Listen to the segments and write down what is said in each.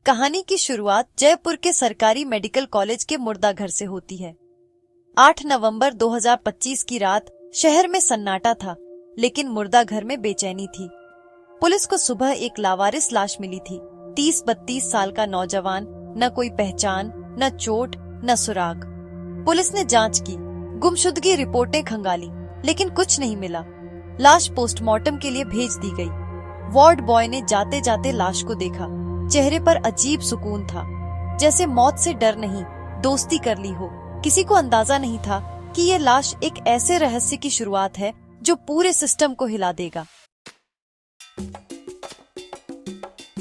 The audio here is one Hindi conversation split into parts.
कहानी की शुरुआत जयपुर के सरकारी मेडिकल कॉलेज के मुर्दा घर से होती है। 8 नवंबर 2025 की रात शहर में सन्नाटा था, लेकिन मुर्दा घर में बेचैनी थी। पुलिस को सुबह एक लावारिस लाश मिली थी। 30-32 साल का नौजवान, न कोई पहचान, न चोट, न सुराग। पुलिस ने जांच की, गुमशुदगी रिपोर्टें खंगाली, लेकिन कुछ नहीं मिला। लाश पोस्टमार्टम के लिए भेज दी गई। वार्ड बॉय ने जाते जाते लाश को देखा। चेहरे पर अजीब सुकून था, जैसे मौत से डर नहीं, दोस्ती कर ली हो। किसी को अंदाजा नहीं था कि ये लाश एक ऐसे रहस्य की शुरुआत है जो पूरे सिस्टम को हिला देगा।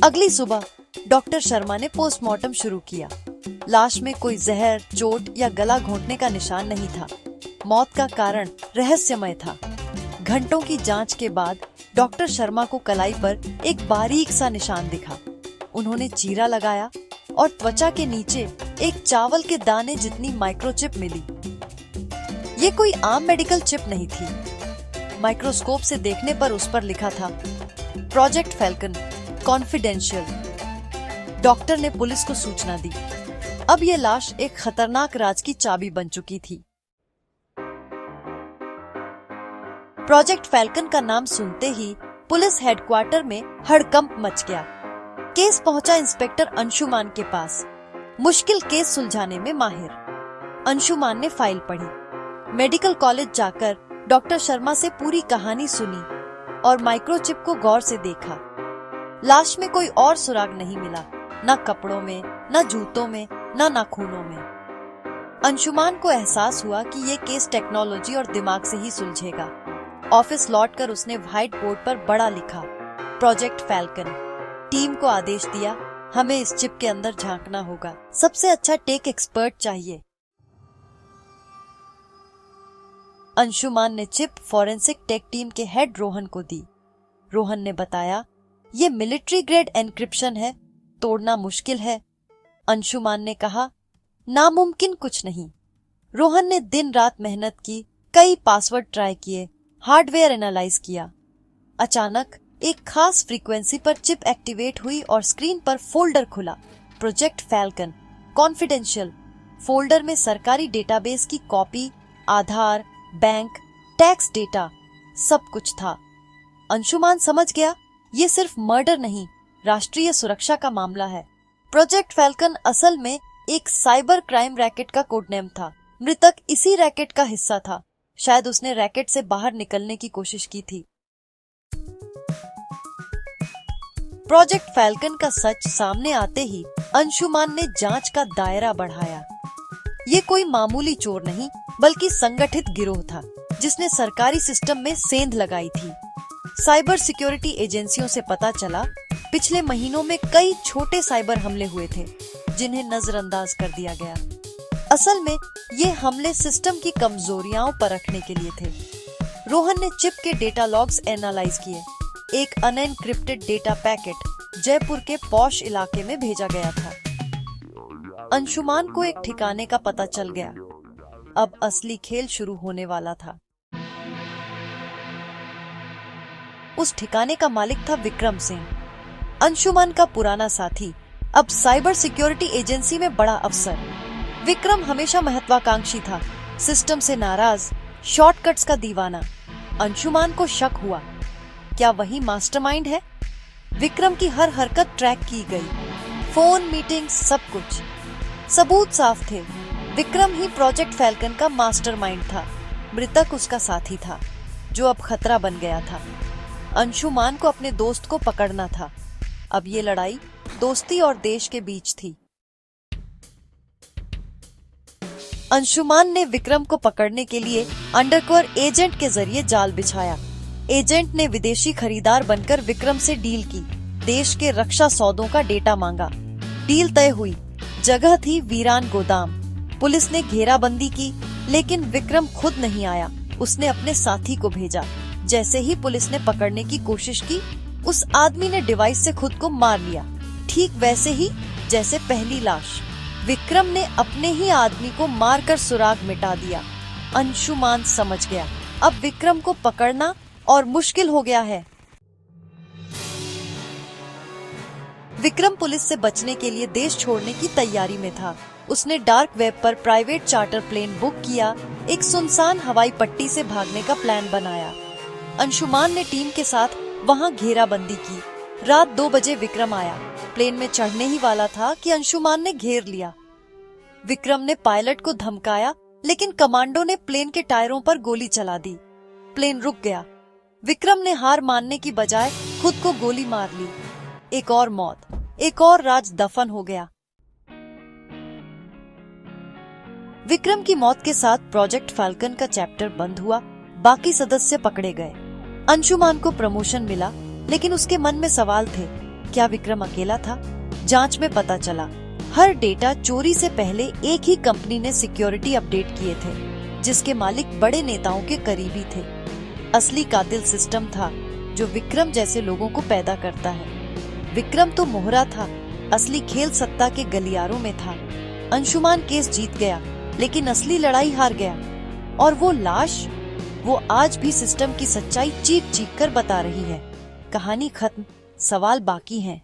अगली सुबह डॉक्टर शर्मा ने पोस्टमार्टम शुरू किया। लाश में कोई जहर, चोट या गला घोंटने का निशान नहीं था। मौत का कारण रहस्यमय था। घंटों की जांच के बाद डॉक्टर शर्मा को कलाई पर एक बारीक सा निशान दिखा। उन्होंने चीरा लगाया और त्वचा के नीचे एक चावल के दाने जितनी माइक्रोचिप मिली। ये कोई आम मेडिकल चिप नहीं थी। माइक्रोस्कोप से देखने पर उस पर लिखा था प्रोजेक्ट फैल्कन, कॉन्फिडेंशियल। डॉक्टर ने पुलिस को सूचना दी। अब ये लाश एक खतरनाक राज की चाबी बन चुकी थी। प्रोजेक्ट फैल्कन का नाम सुनते ही पुलिस हेडक्वार्टर में हड़कंप मच गया। केस पहुंचा इंस्पेक्टर अंशुमान के पास, मुश्किल केस सुलझाने में माहिर। अंशुमान ने फाइल पढ़ी, मेडिकल कॉलेज जाकर डॉक्टर शर्मा से पूरी कहानी सुनी और माइक्रोचिप को गौर से देखा। लाश में कोई और सुराग नहीं मिला, न कपड़ों में, न जूतों में, न नाखूनों में। अंशुमान को एहसास हुआ कि ये केस टेक्नोलॉजी और दिमाग से ही सुलझेगा। ऑफिस लौटकर उसने व्हाइट बोर्ड पर बड़ा लिखा, प्रोजेक्ट फैल्कन। टीम को आदेश दिया, हमें इस चिप के अंदर झांकना होगा। सबसे अच्छा टेक एक्सपर्ट चाहिए। अंशुमान ने चिप फॉरेंसिक टेक टीम के हेड रोहन को दी। रोहन ने बताया, ये मिलिट्री ग्रेड एन्क्रिप्शन है, तोड़ना मुश्किल है। अंशुमान ने कहा, नामुमकिन कुछ नहीं। रोहन ने दिन रात मेहनत की, कई पासवर्ड ट्राई किए, हार्डवेयर एनालाइज किया। अचानक एक खास फ्रीक्वेंसी पर चिप एक्टिवेट हुई और स्क्रीन पर फोल्डर खुला, प्रोजेक्ट फैल्कन, कॉन्फिडेंशियल। फोल्डर में सरकारी डेटाबेस की कॉपी, आधार, बैंक, टैक्स डेटा, सब कुछ था। अंशुमान समझ गया, ये सिर्फ मर्डर नहीं, राष्ट्रीय सुरक्षा का मामला है। प्रोजेक्ट फैल्कन असल में एक साइबर क्राइम रैकेट का कोडनेम था। मृतक इसी रैकेट का हिस्सा था। शायद उसने रैकेट से बाहर निकलने की कोशिश की थी। प्रोजेक्ट फैल्कन का सच सामने आते ही अंशुमान ने जांच का दायरा बढ़ाया। ये कोई मामूली चोर नहीं, बल्कि संगठित गिरोह था, जिसने सरकारी सिस्टम में सेंध लगाई थी। साइबर सिक्योरिटी एजेंसियों से पता चला, पिछले महीनों में कई छोटे साइबर हमले हुए थे, जिन्हें नजरअंदाज कर दिया गया। असल में ये हमले सिस्टम की कमजोरियां परखने के लिए थे। रोहन ने चिप के डेटा लॉग्स एनालाइज किए। एक अनएनक्रिप्टेड डेटा पैकेट जयपुर के पॉश इलाके में भेजा गया था। अंशुमान को एक ठिकाने का पता चल गया। अब असली खेल शुरू होने वाला था। उस ठिकाने का मालिक था विक्रम सिंह, अंशुमान का पुराना साथी, अब साइबर सिक्योरिटी एजेंसी में बड़ा अफसर। विक्रम हमेशा महत्वाकांक्षी था, सिस्टम से नाराज, शॉर्टकट्स का दीवाना। अंशुमान को शक हुआ, क्या वही मास्टरमाइंड है? विक्रम की हर हरकत ट्रैक की गई, फोन, मीटिंग, सब कुछ। सबूत साफ थे, विक्रम ही प्रोजेक्ट फैल्कन का मास्टरमाइंड था। मृतक उसका साथी था, जो अब खतरा बन गया था। अंशुमान को अपने दोस्त को पकड़ना था। अब ये लड़ाई दोस्ती और देश के बीच थी। अंशुमान ने विक्रम को पकड़ने के लिए अंडरकवर एजेंट के जरिए जाल बिछाया। एजेंट ने विदेशी खरीदार बनकर विक्रम से डील की, देश के रक्षा सौदों का डेटा मांगा। डील तय हुई। जगह थी वीरान गोदाम। पुलिस ने घेराबंदी की, लेकिन विक्रम खुद नहीं आया। उसने अपने साथी को भेजा। जैसे ही पुलिस ने पकड़ने की कोशिश की, उस आदमी ने डिवाइस से खुद को मार लिया, ठीक वैसे ही जैसे पहली लाश। विक्रम ने अपने ही आदमी को मारकर सुराग मिटा दिया। अंशुमान समझ गया, अब विक्रम को पकड़ना और मुश्किल हो गया है। विक्रम पुलिस से बचने के लिए देश छोड़ने की तैयारी में था। उसने डार्क वेब पर प्राइवेट चार्टर प्लेन बुक किया, एक सुनसान हवाई पट्टी से भागने का प्लान बनाया। अंशुमान ने टीम के साथ वहां घेराबंदी की। रात 2 बजे विक्रम आया। प्लेन में चढ़ने ही वाला था कि अंशुमान ने घेर लिया। विक्रम ने पायलट को धमकाया, लेकिन कमांडो ने प्लेन के टायरों पर गोली चला दी। प्लेन रुक गया। विक्रम ने हार मानने की बजाय खुद को गोली मार ली। एक और मौत, एक और राज दफन हो गया। विक्रम की मौत के साथ प्रोजेक्ट फाल्कन का चैप्टर बंद हुआ। बाकी सदस्य पकड़े गए। अंशुमान को प्रमोशन मिला, लेकिन उसके मन में सवाल थे। क्या विक्रम अकेला था? जांच में पता चला हर डेटा चोरी से पहले एक ही कंपनी ने सिक्योरिटी अपडेट किए थे, जिसके मालिक बड़े नेताओं के करीबी थे। असली कातिल सिस्टम था जो विक्रम जैसे लोगों को पैदा करता है। विक्रम तो मोहरा था, असली खेल सत्ता के गलियारों में था। अंशुमान केस जीत गया, लेकिन असली लड़ाई हार गया। और वो लाश, वो आज भी सिस्टम की सच्चाई चीख चीख कर बता रही है। कहानी खत्म, सवाल बाकी हैं।